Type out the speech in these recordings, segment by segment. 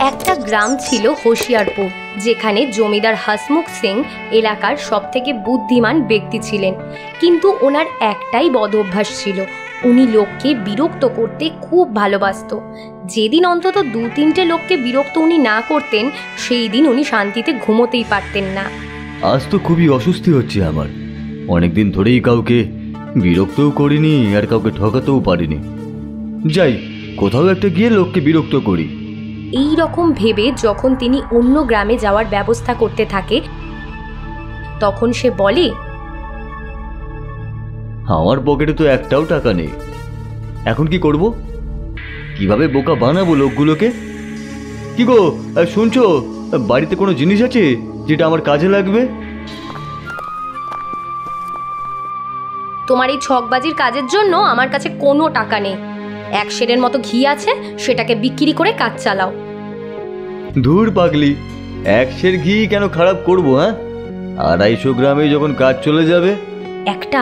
একটা গ্রাম ছিল হোশিয়ারপুর, যেখানে জমিদার হাসমুখ সিং এলাকার সবথেকে বুদ্ধিমান ব্যক্তি ছিলেন। কিন্তু ওনার একটাই বদ অভ্যাস ছিল, উনি লোককে বিরক্ত করতে খুব ভালোবাসত। যেদিন অন্তত 2-3টে লোককে বিরক্ত উনি না করতেন, সেই দিন উনি শান্তিতে ঘুমোতেই পারতেন না। আজ তো খুবই অস্বস্তি হচ্ছে আমার। অনেকদিন ধরেই কাউকে বিরক্তও করিনি, আর কাউকে ঠকাতেও পারিনি। যাই, কোথাও একটা গিয়ে লোককে বিরক্ত করি। এই রকম ভেবে যখন তিনি অন্য গ্রামে যাওয়ার ব্যবস্থা করতে থাকে, তখন সে বলে, আমার পকেটে তো একটাও টাকা নেই, এখন কি করব? কিভাবে বোকা বানাবো লোকগুলোকে? কি গো, শুনছো? বাড়িতে কোনো জিনিস আছে যেটা আমার কাজে লাগবে? তোমার এই ছকবাজির কাজের জন্য আমার কাছে কোনো টাকা নেই। 1 সেরের মতো ঘি আছে, সেটাকে বিক্রি করে কাজ চালাও। ধুর পাগলি, 1 সের ঘি কেন খারাপ করবো? 250 গ্রামে যখন কাজ চলে যাবে। একটা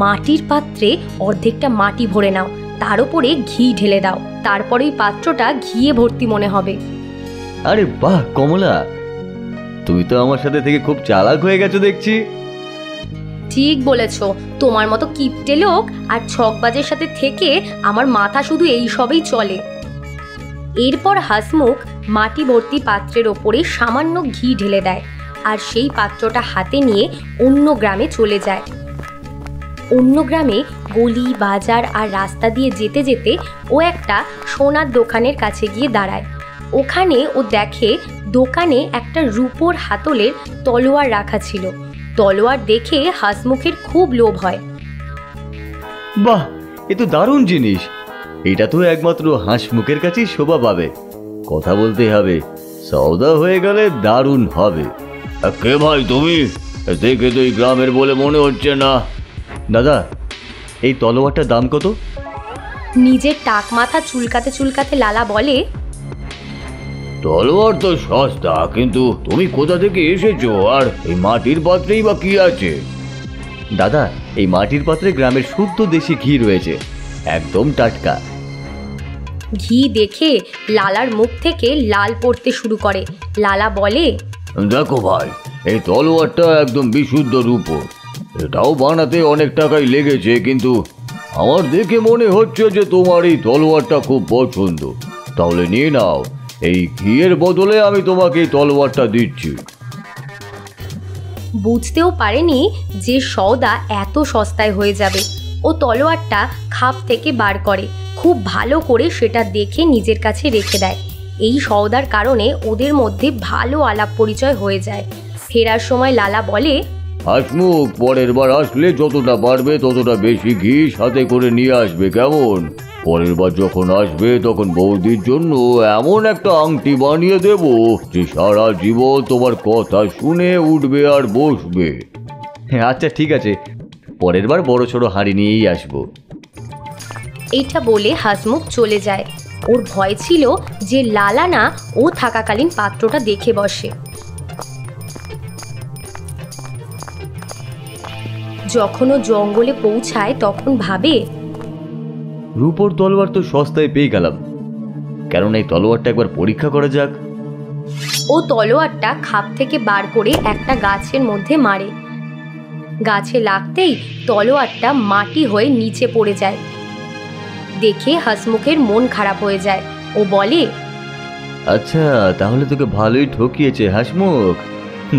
মাটির পাত্রে অর্ধেকটা মাটি ভরে নাও, তার উপরে ঘি ঢেলে দাও, তারপরে ওই পাত্রটা ঘিয়ে ভর্তি মনে হবে। আরে বাহ কমলা, তুমি তো আমার সাথে থেকে খুব চালাক হয়ে গেছো দেখছি। ঠিক বলেছ, তোমার মতো কিপটে লোক আর ছকবাজের সাথে থেকে আমার মাথা শুধু এই সবেই চলে। এরপর হাসমুখ মাটি ভর্তি পাত্রের ওপরে সামান্য ঘি ঢেলে দেয়, আর সেই পাত্রটা হাতে নিয়ে অন্য গ্রামে চলে যায়। অন্য গ্রামে গলি বাজার আর রাস্তা দিয়ে যেতে যেতে ও একটা সোনার দোকানের কাছে গিয়ে দাঁড়ায়। ওখানে ও দেখে দোকানে একটা রূপোর হাতলের তলোয়ার রাখা ছিল। তলোয়ার দেখে হাসমুখের খুব লোভ হয়। বাহ, এ তো দারুণ জিনিস। এটা তো একমাত্র হাসমুখের কাছেই শোভা পাবে। কথা বলতে হবে, সওদা হয়ে গেলে দারুণ হবে। কে ভাই তুমি? দেখে তো এই গ্রামের বলে মনে হচ্ছে না। দাদা, এই তলোয়ারটার দাম কত? নিজের টাক মাথা চুলকাতে চুলকাতে লালা বলে, তলোয়ার তো সস্তা, কিন্তু তুমি কোথা থেকে এসেছো? আর এই মাটির পাত্রেই বা কি আছে? দাদা, এই মাটির পাত্রে গ্রামের শুদ্ধ দেশি ঘি রয়েছে, একদম টাটকা। ঘি দেখে লালার মুখ থেকে লাল পড়তে শুরু করে। লালা বলে, দেখো ভাই, এই তলোয়ারটা একদম বিশুদ্ধ রূপোর। এটাও বানাতে অনেক টাকাই লেগেছে, কিন্তু আমার দেখে মনে হচ্ছে যে তোমার এই তলোয়ারটা খুব পছন্দ। তাহলে নিয়ে নাও, এই ঘিয়ের বদলে আমি তোমাকে এই তলোয়ারটা দিচ্ছি। বুঝতেও পারেনি যে সওদা এত সস্তায় হয়ে যাবে। ও তলোয়ারটা খাপ থেকে বার করে, খুব ভালো করে সেটা দেখে নিজের কাছে রেখে দেয়। এই সওদার কারণে ওদের মধ্যে ভালো আলাপ পরিচয় হয়ে যায়। ফেরার সময় লালা বলে, হাসমুখ, পরের বার আসলে যতটা পারবে ততটা বেশি ঘি সাথে করে নিয়ে আসবে, কেমন? পরের বার যখন আসবে তখন বৌদির জন্য এমন একটা আংটি বানিয়ে দেব যে সারা জীবন তোমার কথা শুনে উঠবে আর বসবে। আচ্ছা ঠিক আছে, পরের বার বড় ছোট হাঁড়ি নিয়েই আসবো। এটা বলে হাসমুখ চলে যায়। ওর ভয় ছিল যে লালা না ও থাকাকালীন পাত্রটা দেখে বসে। যখন ও জঙ্গলে পৌঁছায় তখন ভাবে, রূপোর তলোয়ার তো সস্তায় পেয়ে গেলাম, কারণ এই তলোয়ারটা একবার পরীক্ষা করা যাক। ও তলোয়ারটা খাপ থেকে বার করে একটা গাছের মধ্যে মারে। গাছে লাগতেই তলোয়ারটা মাটি হয়ে নিচে পড়ে যায়। দেখে হাসমুখের মন খারাপ হয়ে যায়। ও বলে, আচ্ছা, তাহলে তোকে ভালোই ঠকিয়েছে হাসমুখ।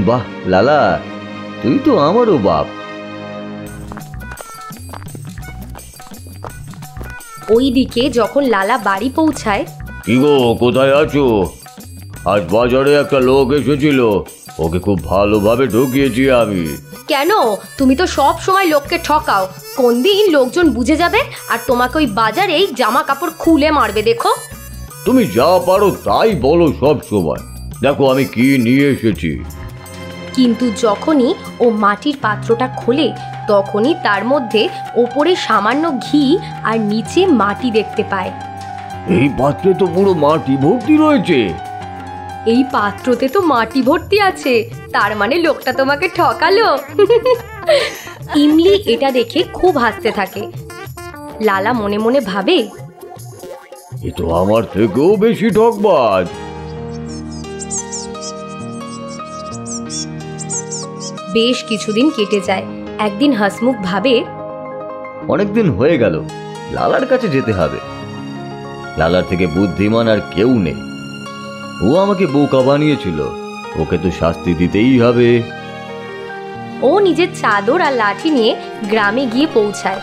বাহ লালা, তুই তো আমারও বাপ। ওইদিকে যখন লালা বাড়ি পৌঁছায়, কি গো, কোথায় আছো? আজ বাজারে একটা লোক এসেছিল, ওকে খুব ভালোভাবে ঠকিয়েছি আমি। কেন? তুমি তো সব সময় লোককে ঠকাও। কোন দিন লোকজন বুঝে যাবে আর তোমাকে ওই বাজারেই জামা কাপড় খুলে মারবে। দেখো, তুমি যা পারো তাই বলো সব সময়। দেখো আমি কি নিয়ে এসেছি। কিন্তু যখনই ও মাটির পাত্রটা খোলে, তখনই তার মধ্যে ওপরে সামান্য ঘি আর নিচে মাটি দেখতে পায়। এই পাত্রে তো পুরো মাটি ভর্তি রয়েছে। এই পাত্রতে তো মাটি ভর্তি আছে, তার মানে লোকটা তোমাকে ঠকালো। ইমলি এটা দেখে খুব হাসতে থাকে। লালা মনে মনে ভাবে, এ তো আমার থেকেও বেশি ঠকবাজ। বেশ কিছুদিন কেটে যায়। একদিন হাসমুখ ভাবে, অনেকদিন হয়ে গেল, লালার কাছে যেতে হবে। লালার থেকে বুদ্ধিমান আর কেউ নেই। ও আমাকে বোকা বানিয়েছিল, ওকে তো শাস্তি দিতেই হবে। ও নিজের চাদর আর লাঠি নিয়ে গ্রামে গিয়ে পৌঁছায়।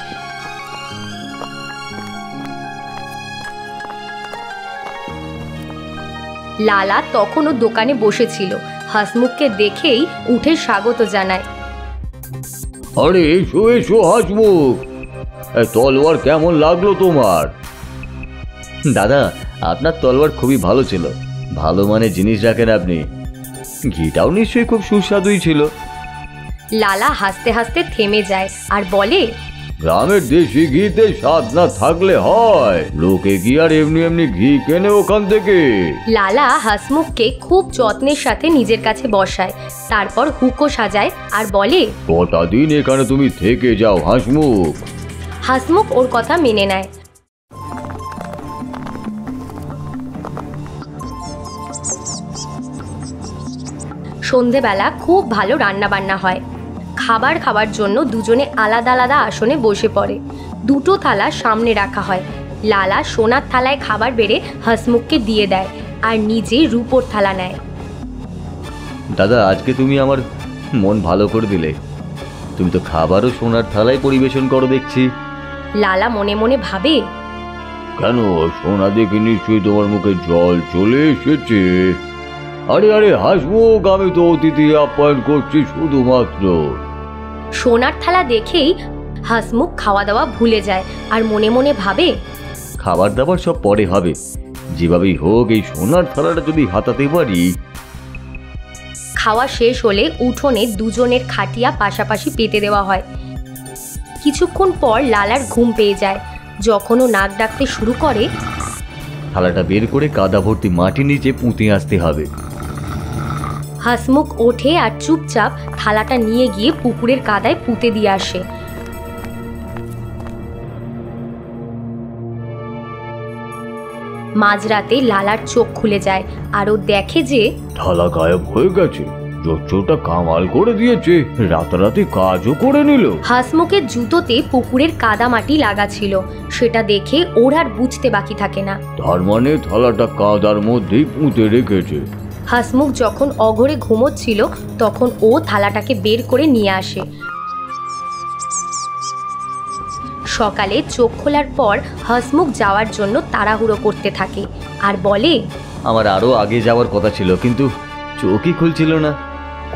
লালা তখনও দোকানে বসেছিল। হাসমুখকে দেখেই উঠে স্বাগত জানায়। আরে এসো এসো হাসমুখ, তলোয়ার কেমন লাগলো তোমার? দাদা, আপনার তলোয়ার খুবই ভালো ছিল। ভালো মানের জিনিস রাখেন আপনি। ঘিটাও নিশ্চয়ই খুব সুস্বাদুই ছিল। লালা হাসতে হাসতে থেমে যায় আর বলে, গ্রামের দেশি ঘিতে স্বাদ না থাকলে হয়? লোকে কি আর এমনি এমনি ঘি কেনে ওখান থেকে? লালা হাসমুখকে খুব যত্নের সাথে নিজের কাছে বসায়, তারপর হুকো সাজায় আর বলে, কটা দিন এখানে তুমি থেকে যাও হাসমুখ। হাসমুখ ওর কথা মেনে নেয়। সন্ধেবেলা খুব ভালো রান্না বান্না হয়। খাবার খাওয়ার জন্য দুজনে আলাদা আলাদা আসনে বসে পড়ে। দুটো থালা সামনে রাখা হয়। লালা সোনার থালায় খাবার বেড়ে হাসমুখকে দিয়ে দেয় আর নিজে রূপোর থালা নেয়। দাদা, আজকে তুমি আমার মন ভালো করে দিলে। তুমি তো খাবারও সোনার থালায় পরিবেশন করো দেখছি। লালা মনে মনে ভাবে, কেন, সোনা দেখে নিশ্চয়ই তোমার মুখে জল চলে এসেছে। আরে আরে হাসমুখ, আমি তো অতিথি আপ্যায়ন করছি শুধুমাত্র। সোনার থালা দেখেই হাসমুখ খাওয়া দাওয়া ভুলে যায় আর মনে মনে ভাবে, খাবার দাবার সব পরে হবে, যেভাবেই হোক এই সোনার থালাটা যদি হাতাতে পারি। খাওয়া শেষ হলে উঠোনে দুজনের খাটিয়া পাশাপাশি পেতে দেওয়া হয়। কিছুক্ষণ পর লালার ঘুম পেয়ে যায়। যখন ও নাক ডাকতে শুরু করে, থালাটা বের করে কাদা ভর্তি মাটি নিচে পুঁতে আসতে হবে। হাসমুখ ওঠে আর চুপচাপ থালাটা নিয়ে গিয়ে পুকুরের কাদায় পুঁতে দিয়ে আসে। মাঝরাতে লালার চোখ খুলে যায় আর ও দেখে যে থালা গায়েব হয়ে গেছে। জোচ্চোরটা কামাল করে দিয়েছে, রাতারাতি কাজও করে নিল। হাসমুখের জুতোতে পুকুরের কাদা মাটি লাগা ছিল। সেটা দেখে ওর আর বুঝতে বাকি থাকে না। তার মানে থালাটা কাদার মধ্যেই পুঁতে রেখেছে। হাসমুখ যখন অঘরে ঘুমোচ্ছিল তখন ও থালাটাকে বের করে নিয়ে আসে। সকালে চোখ খোলার পর হাসমুখ যাওয়ার জন্য তাড়াহুড়ো করতে থাকে আর বলে, আমার আরো আগে যাওয়ার কথা ছিল, কিন্তু চোখই খুলছিল না।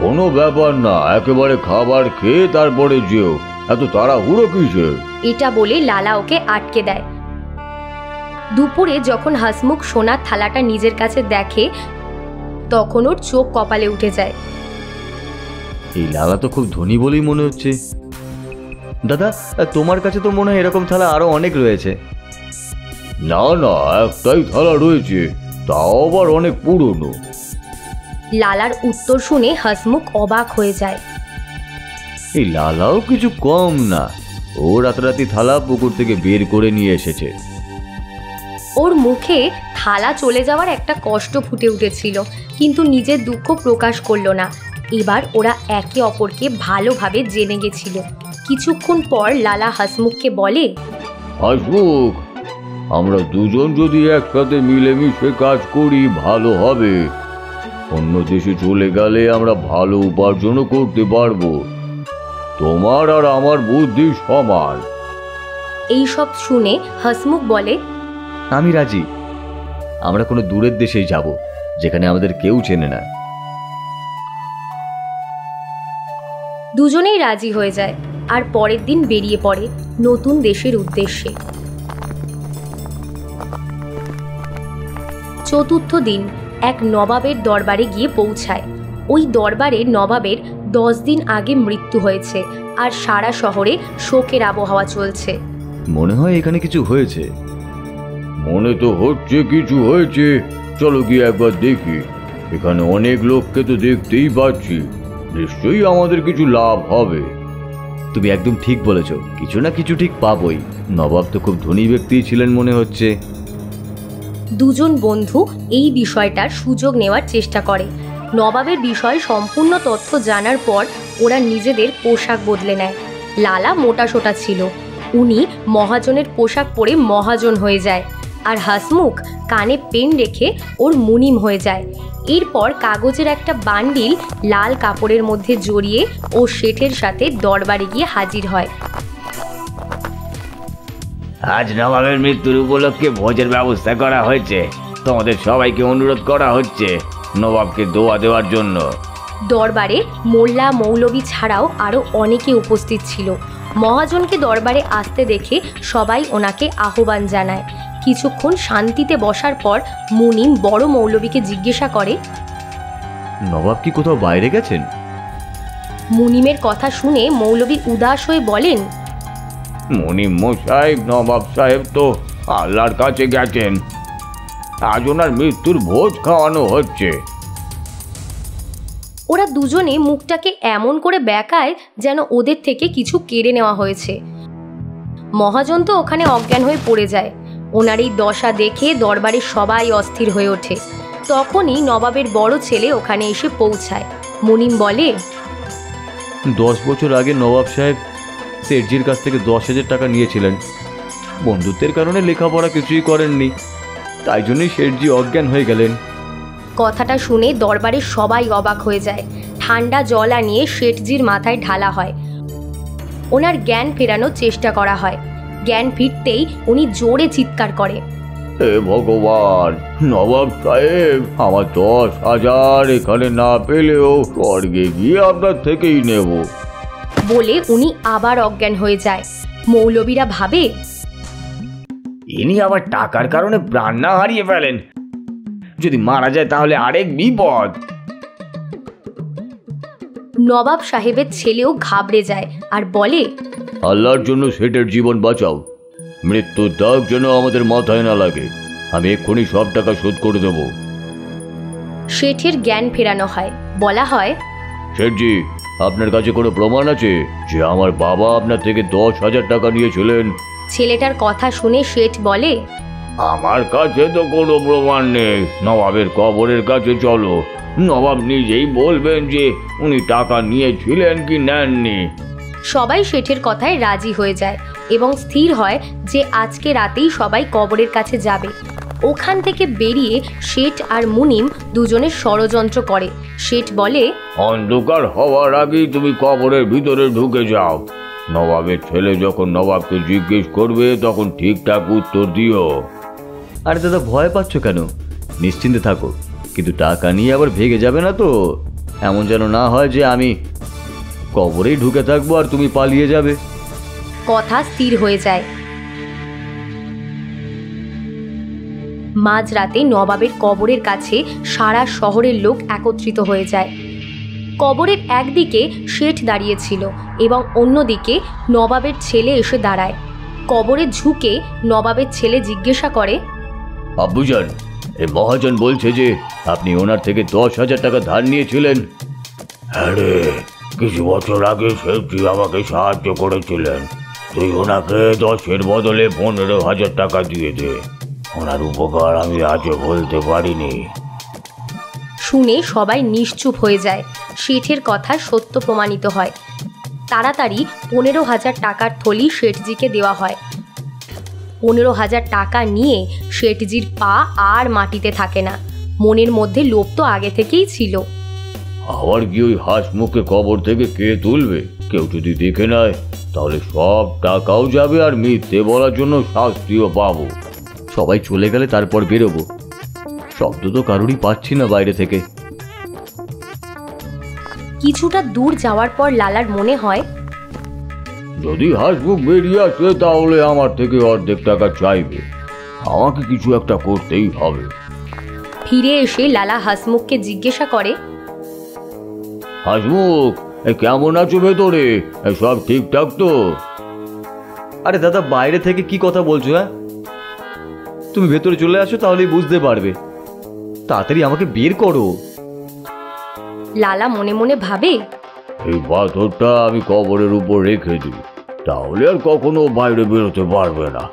কোনো ব্যাপার না, একেবারে খাবার খেয়ে তারপরে যেও, এত তাড়াহুড়ো কিসের? এটা বলে লালা ওকে আটকে দেয়। দুপুরে যখন হাসমুখ সোনার থালাটা নিজের কাছে দেখে তখন ওর চোখ কপালে উঠে যায়। এই লালা তো খুব ধনী বলেই মনে হচ্ছে। দাদা, তোমার কাছে তো মনে হয় এরকম থালা আরো অনেক রয়েছে। না না, একটাই থালা রয়েছে, তাও আবার অনেক পুরনো। লালার উত্তর শুনে হাসমুখ অবাক হয়ে যায়। এই লালাও কিছু কম না, ও রাতারাতি থালা পুকুর থেকে বের করে নিয়ে এসেছে। ওর মুখে থালা চলে যাওয়ার একটা কষ্ট ফুটে উঠেছিল, কিন্তু নিজের দুঃখ প্রকাশ করলো না। এবার ওরা একে অপরকে ভালোভাবে জেনে গেছিল। কিছুক্ষণ পর লালা হাসমুখকে বলে, হাসমুখ, আমরা দুজন যদি একসাথে মিলেমিশে কাজ করি ভালো হবে। অন্য দেশে চলে গেলে আমরা ভালো উপার্জনও করতে পারবো। তোমার আর আমার বুদ্ধি সমান। এইসব শুনে হাসমুখ বলে, আমি রাজি। আমরা কোনো দূরের দেশেই যাব, যেখানে আমাদের কেউ চেনে না। দুজনেই রাজি হয়ে যায় আর পরের দিন বেরিয়ে পড়ে নতুন দেশের উদ্দেশ্যে। চতুর্থ দিন এক নবাবের দরবারে গিয়ে পৌঁছায়। ওই দরবারে নবাবের 10 দিন আগে মৃত্যু হয়েছে আর সারা শহরে শোকের আবহাওয়া চলছে। মনে হয় এখানে কিছু হয়েছে। মনে তো হচ্ছে কিছু হয়েছে, চলো গিয়ে একবার দেখি। এখানে অনেক লোককে তো দেখতেই পাচ্ছি, নিশ্চয়ই আমাদের কিছু লাভ হবে। তুমি একদম ঠিক বলেছ, কিছু না কিছু ঠিক পাবই। নবাব তো খুব ধনী ব্যক্তি ছিলেন মনে হচ্ছে। দুজন বন্ধু এই বিষয়টার সুযোগ নেওয়ার চেষ্টা করে। নবাবের বিষয়ে সম্পূর্ণ তথ্য জানার পর ওরা নিজেদের পোশাক বদলে নেয়। লালা মোটাসোটা ছিল, উনি মহাজনের পোশাক পরে মহাজন হয়ে যায়, আর হাসমুখ কানে পেন রেখে ওর মুনিম হয়ে যায়। এরপর কাগজের একটা বান্ডিল লাল কাপড়ের মধ্যে জড়িয়ে ও শেঠের সাথে দরবারে গিয়ে হাজির হয়। আজ নবাবের মৃত্যুর উপলক্ষে ভোজের ব্যবস্থা করা হয়েছে। তোমাদের সবাইকে অনুরোধ করা হচ্ছে নবাবকে দোয়া দেওয়ার জন্য। দরবারে মোল্লা মৌলবী ছাড়াও আরও অনেকে উপস্থিত ছিল। মহাজনকে দরবারে আসতে দেখে সবাই ওনাকে আহ্বান জানায়। কিছুক্ষণ শান্তিতে বসার পর মুনিম বড় মৌলবীকে জিজ্ঞাসা করে, নবাব কি কোথাও বাইরে গেছেন? মুনিমের কথা শুনে মৌলবী উদাস হয়ে বলেন, মুনিম সাহেব, নবাব সাহেব তো আল্লাহর কাছে গেছেন। আজ ওনার মৃত্যুর ভোজ খাওয়ানো হচ্ছে। ওরা দুজনে মুখটাকে এমন করে বেঁকায় যেন ওদের থেকে কিছু কেড়ে নেওয়া হয়েছে। মহাজন তো ওখানে অজ্ঞান হয়ে পড়ে যায়। ওনার এই দশা দেখে দরবারের সবাই অস্থির হয়ে ওঠে। তখনই নবাবের বড় ছেলে ওখানে এসে পৌঁছায়। মুনিম বলে, 10 বছর আগে নবাব সাহেব শেঠজির কাছ থেকে 10,000 টাকা নিয়েছিলেন। বন্ধুত্বের কারণে লেখাপড়া কিছুই করেননি, তাই জন্যই শেঠজি অজ্ঞান হয়ে গেলেন। কথাটা শুনে দরবারের সবাই অবাক হয়ে যায়। ঠান্ডা জল আনিয়ে শেঠজির মাথায় ঢালা হয়। ওনার জ্ঞান ফেরানোর চেষ্টা করা হয়। জ্ঞান ফিরতেই উনি জোরে চিৎকার করে, হে ভগবান, নবাব সাহেব, আমার 10,000 এখানে না পেলেও স্বর্গে গিয়ে আপনার থেকেই নেব। বলে উনি আবার অজ্ঞান হয়ে যায়। মৌলবীরা ভাবে, ইনি আবার টাকার কারণে প্রাণ না হারিয়ে ফেলেন। যদি মারা যায় তাহলে আরেক বিপদ। নবাব সাহেবের ছেলেও ঘাবড়ে যায় আর বলে, আল্লাহর জন্য শেঠের জীবন বাঁচাও। মৃত্যুর দাগ যেন আমাদের মাথায় না লাগে। আমি এক্ষুনি সব টাকা শোধ করে দেব। শেঠের জ্ঞান ফেরানো হয়। বলা হয়, শেঠজি, আপনার কাছে কোনো প্রমাণ আছে যে আমার বাবা আপনার থেকে 10,000 টাকা নিয়েছিলেন? ছেলেটার কথা শুনে শেঠ বলে, আমার কাছে তো কোনো প্রমাণ নেই। নবাবের কবরের কাছে চলো, নবাব নিজেই বলবেন যে উনি টাকা নিয়েছিলেন কি নেননি। সবাই শেঠের কথায় রাজি হয়ে যায় এবং স্থির হয় যে আজকে রাতেই সবাই কবরের কাছে যাবে। ওখান থেকে বেরিয়ে শেঠ আর মুনিম দুজনে ষড়যন্ত্র করে। শেঠ বলে, অন্ধকার হওয়ার আগেই তুমি কবরের ভিতরে ঢুকে যাও। নবাবের ছেলে যখন নবাবকে জিজ্ঞেস করবে তখন ঠিকঠাক উত্তর দিও। আরে দাদা, ভয় পাচ্ছ কেন? নিশ্চিন্তে থাকো, কিন্তু টাকা নিয়ে আবার ভেগে যাবে না তো? এমন যেন না হয় যে আমি কবরেই ঢুকে থাকবো আর তুমি পালিয়ে যাবে। কথা স্থির হয়ে যায়। মাঝরাতে নবাবের কবরের কাছে সারা শহরের লোক একত্রিত হয়ে যায়। কবরের একদিকে শেঠ দাঁড়িয়েছিল এবং অন্যদিকে নবাবের ছেলে এসে দাঁড়ায়। কবরে ঝুঁকে নবাবের ছেলে জিজ্ঞাসা করে, আব্বুজান, এই মহাজন বলছে যে আপনি ওনার থেকে 10,000 টাকা ধার নিয়েছিলেন। হ্যাঁ রে, কিছু বছর আগে শেঠজি আমাকে সাহায্য করেছিলেন। তুই ওনাকে 10-এর বদলে 15,000 টাকা দিয়ে দে। ওনার উপকার আমি আজও বলতে পারিনি। শুনে সবাই নিশ্চুপ হয়ে যায়। শেঠের কথা সত্য প্রমাণিত হয়। তাড়াতাড়ি 15,000 টাকার থলি শেঠজিকে দেওয়া হয়। 15,000 টাকা নিয়ে শেঠজির পা আর মাটিতে থাকে না। মনের মধ্যে লোভ তো আগে থেকেই ছিল। আবার কি ওই হাসমুখকে কবর থেকে কে তুলবে? কেউ যদি দেখে নেয় তাহলে সব টাকাও যাবে আর মিথ্যে বলার জন্য শাস্তিও পাবো। সবাই চলে গেলে তারপর বেরোবো। শব্দ তো কারোরই পাচ্ছি না বাইরে থেকে। কিছুটা দূর যাওয়ার পর লালার মনে হয়, যদি হাসমুখ বেরিয়ে আসে তাহলে আমার থেকে অর্ধেক টাকা চাইবে। আমাকে কিছু একটা করতেই হবে। ফিরে এসে লালা হাসমুখকে জিজ্ঞাসা করে, হাসমুখ, কেমন আছো ভেতরে? সব ঠিকঠাক তো? আরে দাদা, বাইরে থেকে কি কথা বলছো? হ্যাঁ, তুমি ভেতরে চলে আসো, তাহলেই বুঝতে পারবে। তাড়াতাড়ি আমাকে বের করো। লালা মনে মনে ভাবে, এই পাথরটা আমি কবরের উপর রেখে দিই, তাহলে আর কখনো বাইরে বেরোতে পারবে না,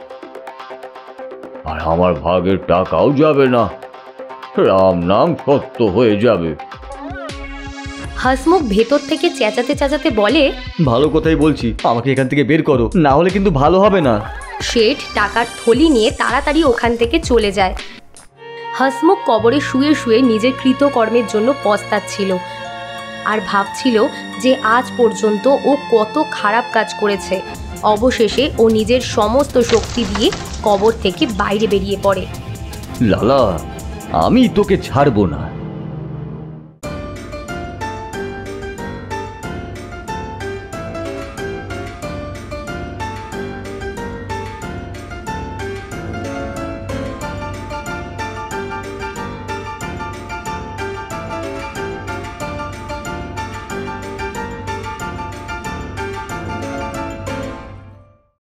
আর আমার ভাগের টাকাও যাবে না। রাম নাম সত্য হয়ে যাবে। হাসমুখ ভেতর থেকে চেঁচাতে চেঁচাতে বলে, ভালো কথাই বলছি, আমাকে এখান থেকে বের করো, না হলে কিন্তু ভালো হবে না। শেঠ টাকার থলি নিয়ে তাড়াতাড়ি ওখান থেকে চলে যায়। হাসমুখ কবরে শুয়ে শুয়ে নিজের কৃতকর্মের জন্য পস্তাচ্ছিল আর ভাবছিল যে আজ পর্যন্ত ও কত খারাপ কাজ করেছে। অবশেষে ও নিজের সমস্ত শক্তি দিয়ে কবর থেকে বাইরে বেরিয়ে পড়ে। লালা, আমি তোকে ছাড়বো না।